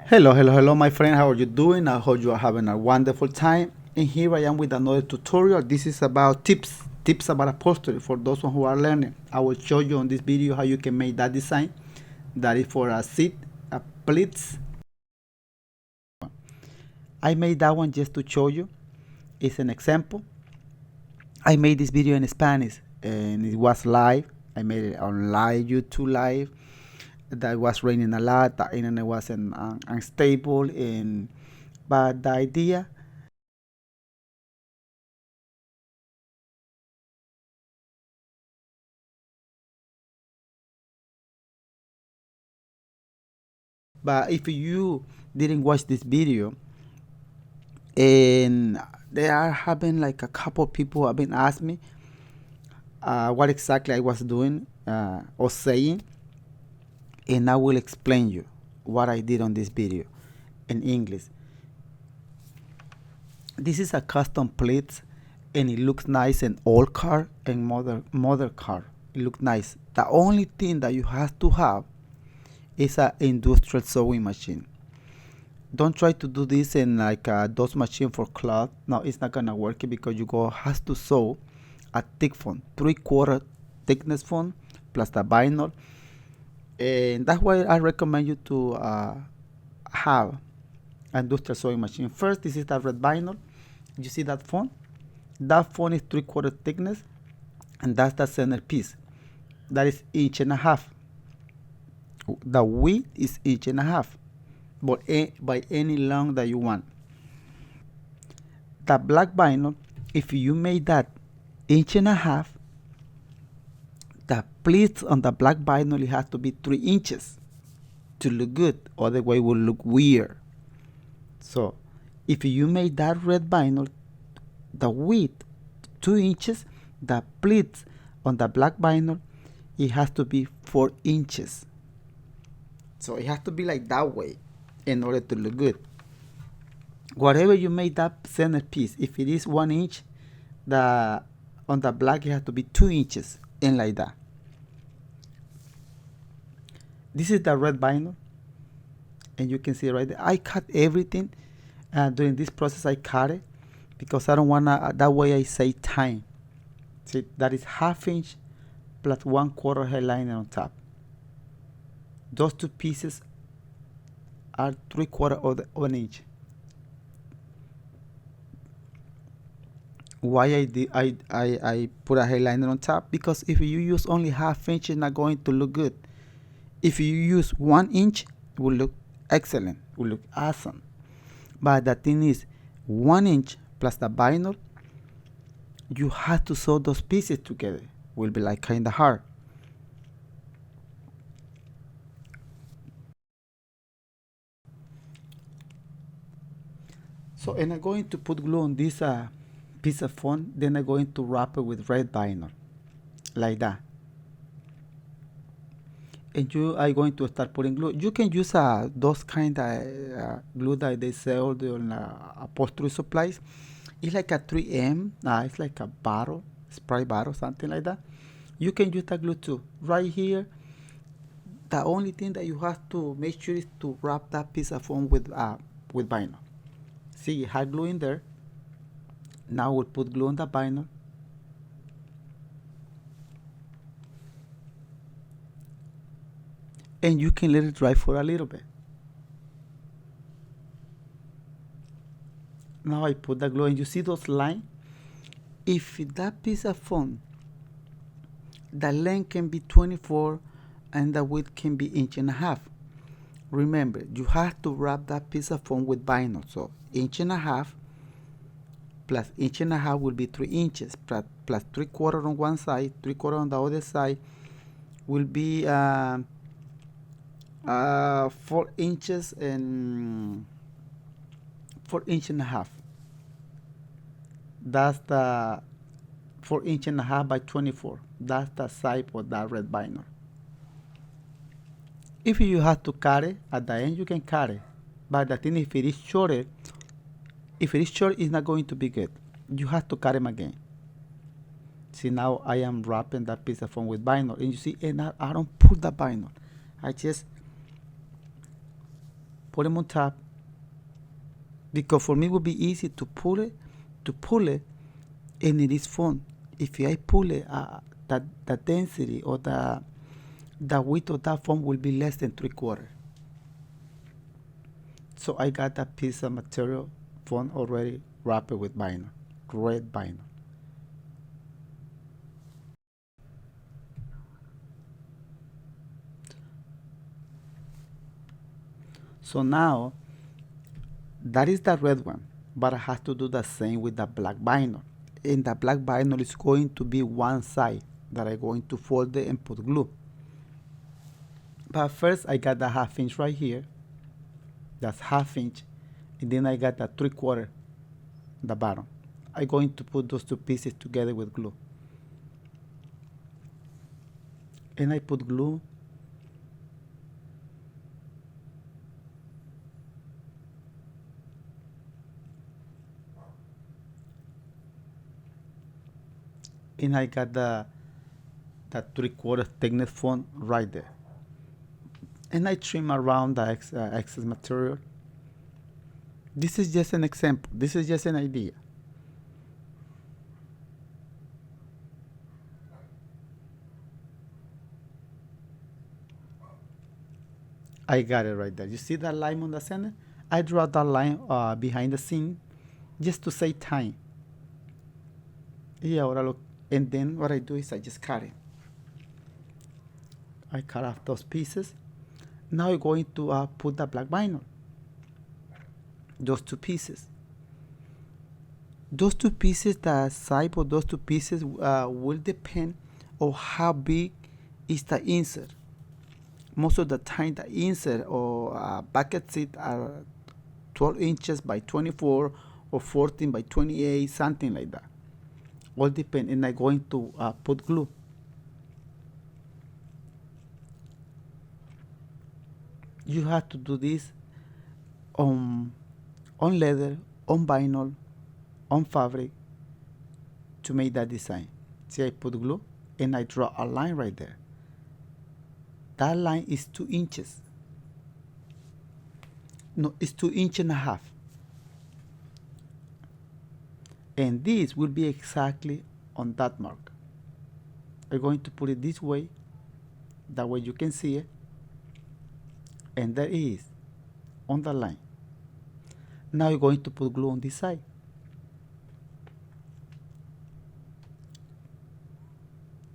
Hello, my friend. How are you doing? I hope you are having a wonderful time. And here I am with another tutorial. This is about tips about upholstery for those who are learning. I will show you on this video how you can make that design. That is for a seat, a pleats. I made that one just to show you. It's an example. I made this video in Spanish and it was live. I made it on live, YouTube live. That was raining a lot. The internet wasn't unstable, and but the idea. But if you didn't watch this video, and there are having like a couple people have been asking me what exactly I was doing or saying, and I will explain you what I did on this video in English. This is a custom plate, and it looks nice in old car and modern car. It looks nice. The only thing that you have to have is an industrial sewing machine. Don't try to do this in like those machine for cloth. No, it's not gonna work because you go has to sew a thick foam, 3/4 thickness foam plus the vinyl, and that's why I recommend you to have an industrial sewing machine. First, this is the red vinyl. You see that foam? That foam is 3/4 thickness, and that's the center piece. That is 1.5 inches. The width is 1.5 inches, but by any long that you want. The black vinyl, if you made that 1.5 inches, the pleats on the black vinyl it has to be 3 inches to look good. Otherwise, it will look weird. So, if you made that red vinyl, the width 2 inches, the pleats on the black vinyl, it has to be 4 inches. So it has to be like that way in order to look good. Whatever you made that center piece, if it is 1 inch, the on the black it has to be 2 inches and like that. This is the red vinyl, and you can see right there. I cut everything during this process. I cut it because I don't wanna. That way I save time. See, that is 1/2 inch plus 1/4 hairline on top. Those two pieces are 3/4 of an inch. Why I put a hairliner on top? Because if you use only 1/2 inch, it's not going to look good. If you use 1 inch, it will look excellent, will look awesome. But the thing is, 1 inch plus the vinyl, you have to sew those pieces together. Will be like kind of hard. So, and I'm going to put glue on this piece of foam. Then I'm going to wrap it with red vinyl, like that. And you are going to start putting glue. You can use those kind of glue that they sell on upholstery supplies. It's like a 3M. It's like a bottle, spray bottle, something like that. You can use that glue too. Right here, the only thing that you have to make sure is to wrap that piece of foam with vinyl. See, you had glue in there. Now we'll put glue on the vinyl. And you can let it dry for a little bit. Now I put the glue, and you see those lines? If that piece of foam, the length can be 24 and the width can be 1.5 inches. Remember, you have to wrap that piece of foam with vinyl. So 1.5 inches plus 1.5 inches will be 3 inches, plus 3/4 on one side, 3/4 on the other side will be 4 inches and 4.5 inches. That's the 4.5 inches by 24. That's the size for that red vinyl. If you have to cut it at the end, you can cut it. But the thing, if it is shorter, it's not going to be good. You have to cut them again. See, now I am wrapping that piece of foam with vinyl, and you see, and I don't put the vinyl. I just put them on top, because for me it would be easy to pull it, and it is fun. If I pull it, the density or the width of that foam will be less than 3/4. So I got that piece of material foam already wrapped with vinyl, red vinyl. So now that is the red one, but I have to do the same with the black vinyl. And the black vinyl is going to be one side that I'm going to fold it and put glue. But first I got the 1/2 inch right here. That's 1/2 inch. And then I got the 3/4, the bottom. I'm going to put those two pieces together with glue. And I put glue. And I got the 3/4 thickness foam right there. And I trim around the excess material. This is just an example. This is just an idea. I got it right there. You see that line on the center? I draw that line behind the scene just to save time. Y ahora and then what I do is I just cut it. I cut off those pieces. Now I'm going to put the black vinyl. Those two pieces. Those two pieces, the size of those two pieces will depend on how big is the insert. Most of the time the insert or bucket seat are 12 inches by 24 or 14 by 28, something like that. All depend, and I'm going to put glue. You have to do this on leather, on vinyl, on fabric to make that design. See, I put glue and I draw a line right there. That line is 2 inches. No, it's 2.5 inches. And this will be exactly on that mark. I'm going to put it this way. That way you can see it. And there it is on the line. Now you're going to put glue on this side.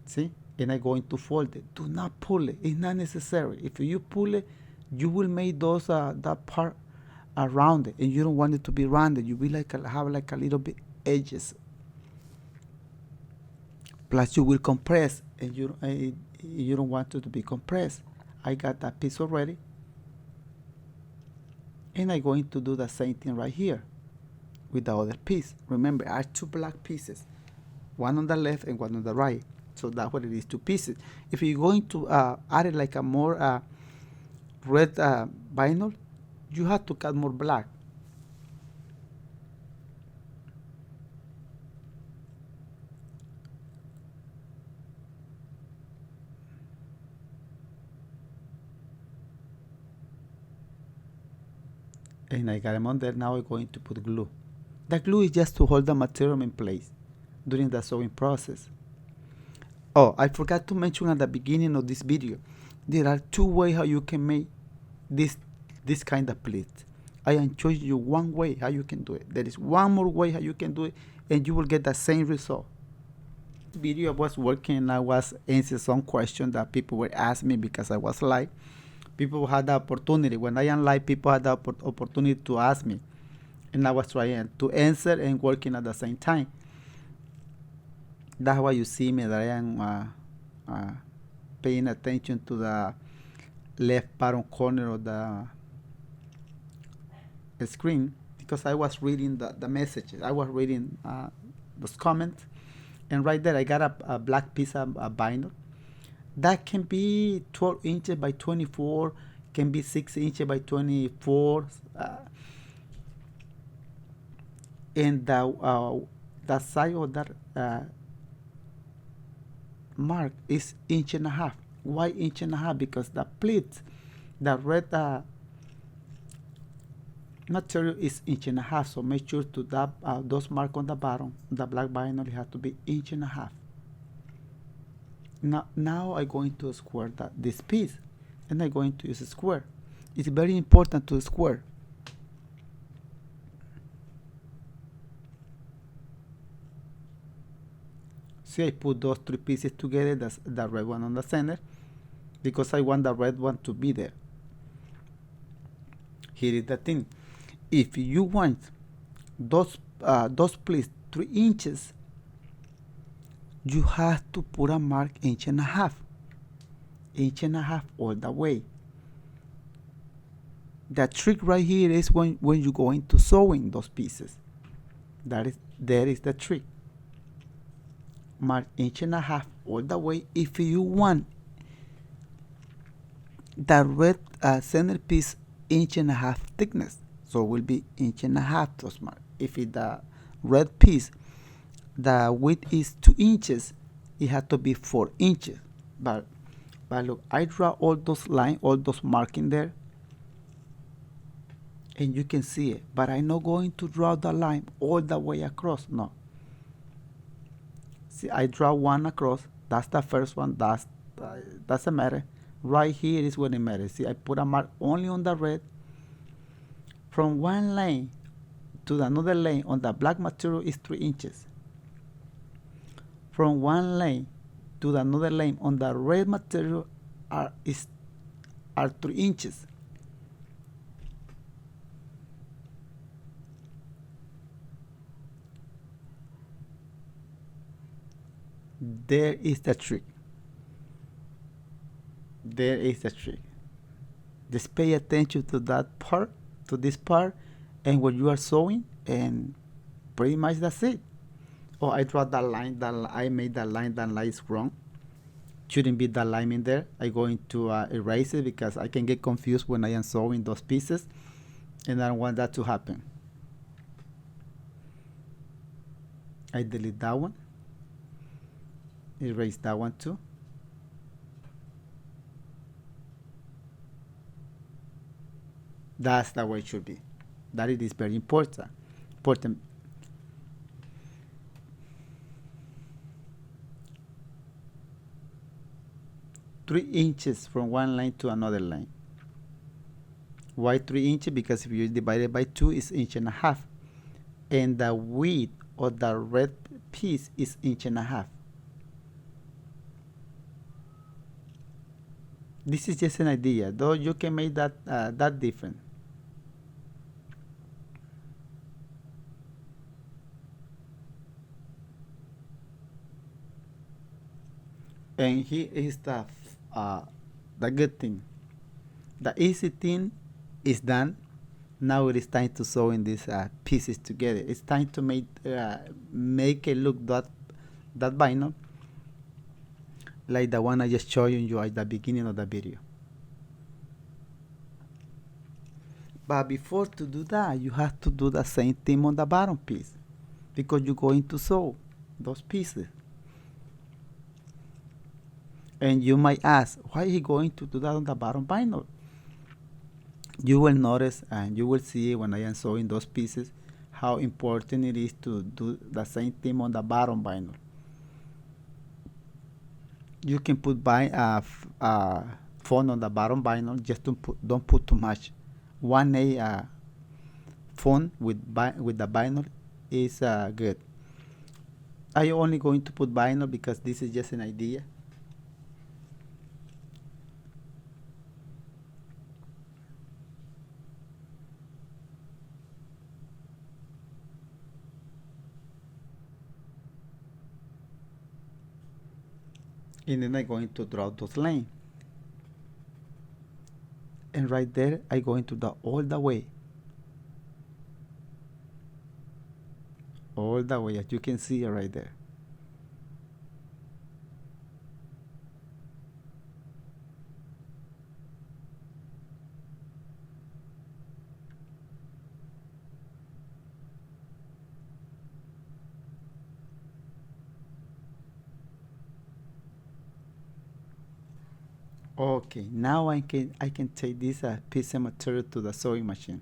See? And I'm going to fold it. Do not pull it. It's not necessary. If you pull it, you will make those that part around it, and you don't want it to be rounded. You will have like a little bit edges. Plus, you will compress, and you don't want it to be compressed. I got that piece already, and I'm going to do the same thing right here with the other piece. Remember, I have two black pieces, one on the left and one on the right. So that's what it is, 2 pieces. If you're going to add it like a more red vinyl, you have to cut more black. And I got them on there. Now we're going to put glue. The glue is just to hold the material in place during the sewing process. Oh, I forgot to mention at the beginning of this video, there are 2 ways how you can make this kind of pleat. I am showing you one way how you can do it. There is one more way how you can do it, and you will get the same result. Video I was working and I was answering some questions that people were asking me because I was live. People had the opportunity. When I am live, people had the opportunity to ask me, and I was trying to answer and working at the same time. That's why you see me that I am paying attention to the left bottom corner of the screen, because I was reading the messages. I was reading those comments, and right there I got a black piece of vinyl that can be 12 inches by 24, can be 6 inches by 24, and the size of that mark is 1.5 inches. Why 1.5 inches? Because the pleat, the red material is inch and a half, so make sure to that those mark on the bottom, the black vinyl, it has to be inch and a half. Now I'm going to square this piece, and I'm going to use a square. It's very important to square. See, I put those three pieces together, that's the red one on the center, because I want the red one to be there. Here is the thing. If you want those pleats 3 inches, you have to put a mark inch and a half all the way. The trick right here is when you go into sewing those pieces. That is the trick. Mark inch and a half all the way. If you want the red center piece inch and a half thickness, so it will be inch and a half those mark. If it's the red piece, the width is 2 inches, it has to be 4 inches. But look, I draw all those lines, all those marking there, and you can see it. But I'm not going to draw the line all the way across. No. See, I draw one across. That's the first one. Doesn't matter. Right here is where it matters. See, I put a mark only on the red. From one lane to another lane on the black material is 3 inches. From one lane to another lane on the red material are 3 inches. There is the trick. There is the trick. Just pay attention to that part, to this part, and when you are sewing, and pretty much that's it. Oh, I draw that line. I made that line. That line is wrong. Shouldn't be that line in there. I'm going to erase it because I can get confused when I am sewing those pieces, and I don't want that to happen. I delete that one. Erase that one too. That's the way it should be. That it is very important. 3 inches from one line to another line. Why 3 inches? Because if you divide it by 2, it's inch and a half. And the width of the red piece is inch and a half. This is just an idea, though you can make that different. And here is the good thing. The easy thing is done. Now it is time to sew in these pieces together. It's time to make it look that vinyl like the one I just showed you at the beginning of the video. But before to do that, you have to do the same thing on the bottom piece, because you're going to sew those pieces. And you might ask, why is he going to do that on the bottom vinyl? You will notice and you will see when I am sewing those pieces how important it is to do the same thing on the bottom vinyl. You can put font on the bottom vinyl, just don't put too much. 1A font with the vinyl is good. I'm only going to put vinyl because this is just an idea. And then I'm going to draw those lines. And right there, I'm going to draw all the way. All the way, as you can see right there. Okay, now I can take this piece of material to the sewing machine.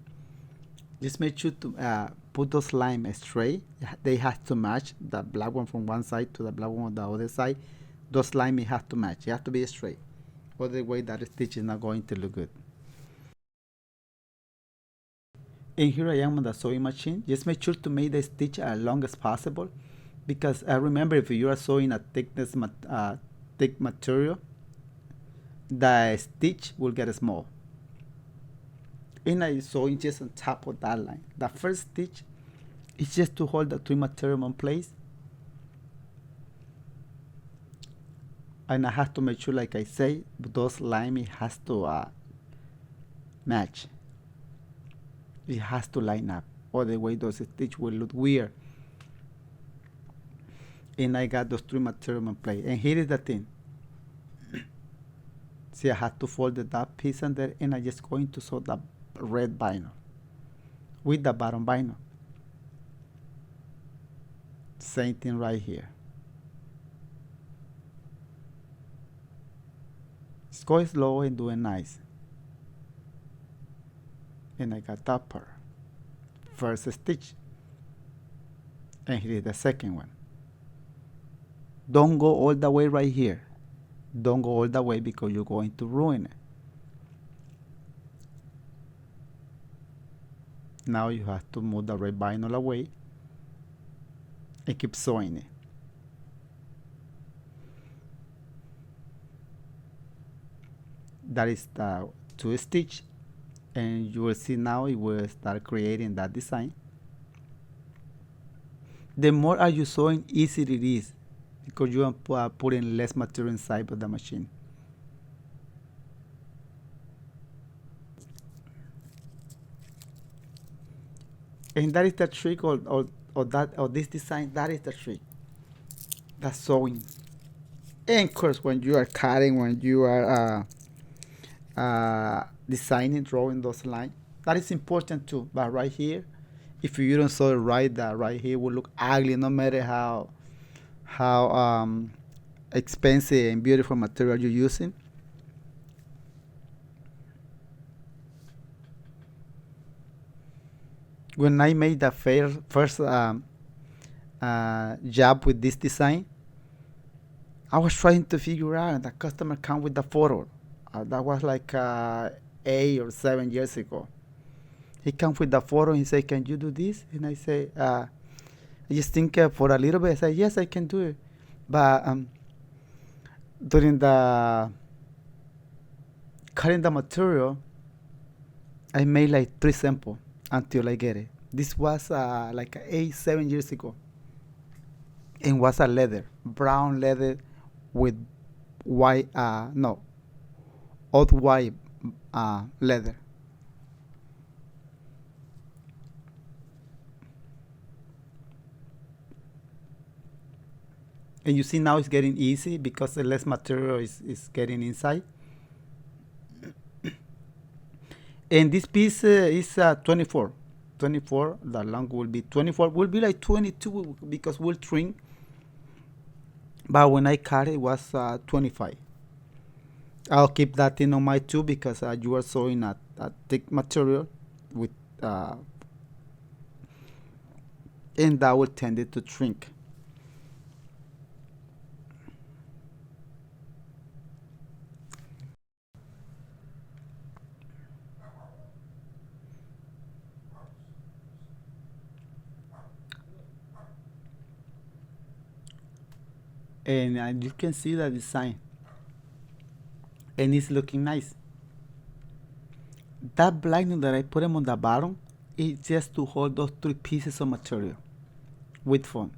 Just make sure to put those lines straight. They have to match the black one from one side to the black one on the other side. Those lines have to match. You have to be straight. Otherwise, that stitch is not going to look good. And here I am on the sewing machine. Just make sure to make the stitch as long as possible, because remember, if you are sewing a thick material, the stitch will get small. And I sewing just on top of that line. The first stitch is just to hold the three material in place, and I have to make sure, like I say, those lines has to match. It has to line up, otherwise those stitch will look weird. And I got those three material in place. And here is the thing. See, I have to fold that piece in there, and I just going to sew the red vinyl with the bottom vinyl. Same thing right here. Just go slow and do it nice. And I got that part. First stitch. And here is the second one. Don't go all the way right here. Don't go all the way, because you're going to ruin it. Now you have to move the red vinyl away and keep sewing it. That is the two stitch, and you will see now it will start creating that design. The more are you sewing, easier it is, because you are putting less material inside of the machine. And that is the trick of this design. That is the trick. The sewing. And of course, when you are cutting, when you are designing, drawing those lines, that is important too. But right here, if you don't sew it right, that right here will look ugly, no matter how expensive and beautiful material you're using. When I made the first job with this design, I was trying to figure out, and the customer come with the photo. That was like 8 or 7 years ago. He come with the photo and he say, "Can you do this?" And I say, I just think for a little bit. I say, "Yes, I can do it." But during the cutting the material, I made like 3 samples until I get it. This was like 8, 7 years ago, and was a leather, brown leather with white, no, odd white leather. And you see now it's getting easy because the less material is getting inside. And this piece is 24. 24, the long will be 24, will be like 22 because we'll trim. But when I cut it, was 25. I'll keep that thing on my too, because you are sewing a thick material with, and that will tend it to shrink. And you can see the design, and it's looking nice. That blinding that I put them on the bottom is just to hold those three pieces of material with foam.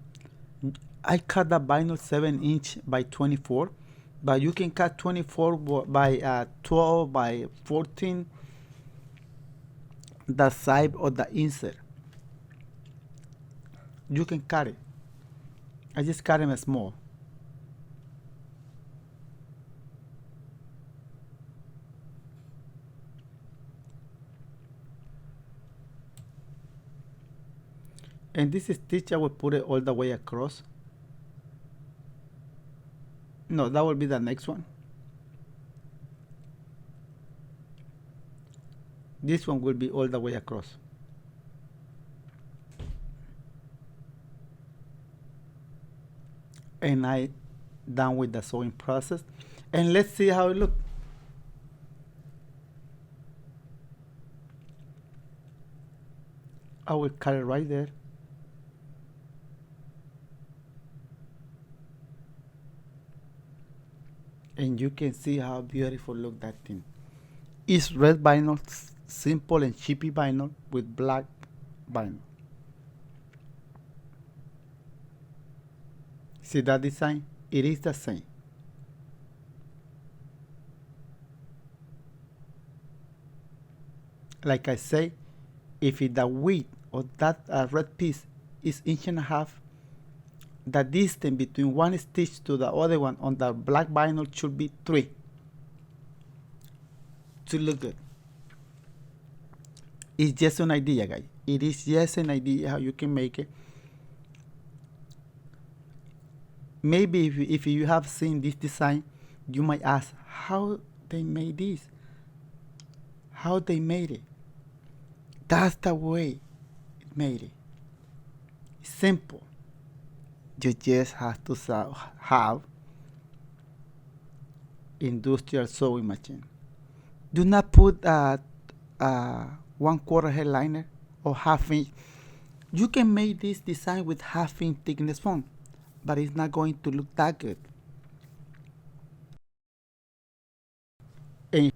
I cut the vinyl 7 inch by 24, but you can cut 24 by 12 by 14, the side or the insert. You can cut it. I just cut them small. And this stitch I will put it all the way across. No, that will be the next one. This one will be all the way across. and I done with the sewing process. And let's see how it looks. I will cut it right there. And you can see how beautiful look that thing. It's red vinyl, simple and cheapy vinyl with black vinyl. See that design? It is the same. Like I say, if the width of that red piece is inch and a half, the distance between one stitch to the other one on the black vinyl should be 3 to look good. It's just an idea, guys. It is just an idea how you can make it. Maybe if you have seen this design, you might ask how they made this, how they made it. That's the way it made it. It's simple. You just have to have industrial sewing machine. Do not put a 1/4 headliner or half-inch. You can make this design with half-inch thickness foam, but it's not going to look that good. And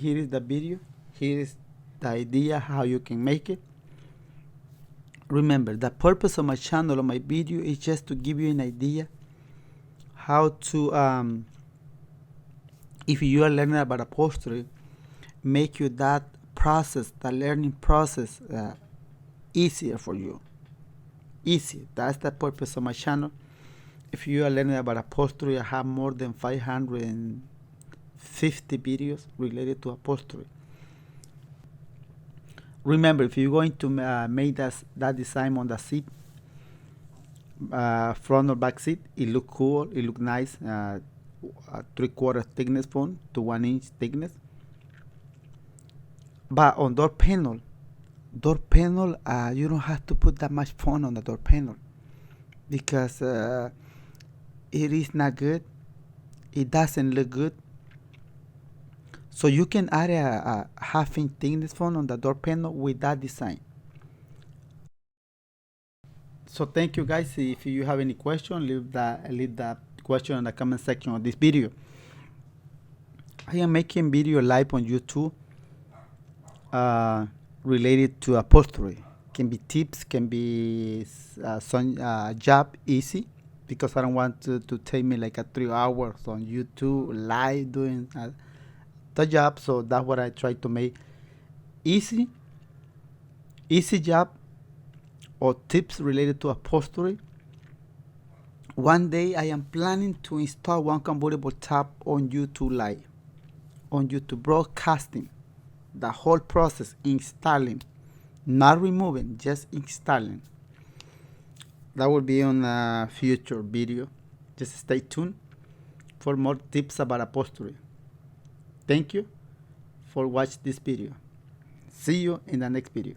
here is the video. Here is the idea how you can make it. Remember, the purpose of my channel or my video is just to give you an idea how to, if you are learning about upholstery, make you that process, the learning process, easier for you. Easy. That's the purpose of my channel. If you are learning about upholstery, I have more than 550 videos related to upholstery. Remember, if you're going to make that design on the seat, front or back seat, it look cool, it look nice. 3/4 thickness foam to 1 inch thickness. But on door panel, you don't have to put that much foam on the door panel because it is not good. It doesn't look good. So you can add a half-inch thickness foam on the door panel with that design. So thank you guys. If you have any question, leave the question in the comment section of this video. I am making video live on YouTube related to upholstery. Can be tips, can be some job easy, because I don't want to take me like 3 hours on YouTube live doing the job. So that's what I try to make easy job or tips related to upholstery. One day I am planning to install one convertible top on YouTube live, on YouTube broadcasting the whole process, installing, not removing, just installing. That will be on a future video. Just stay tuned for more tips about upholstery. Thank you for watching this video. See you in the next video.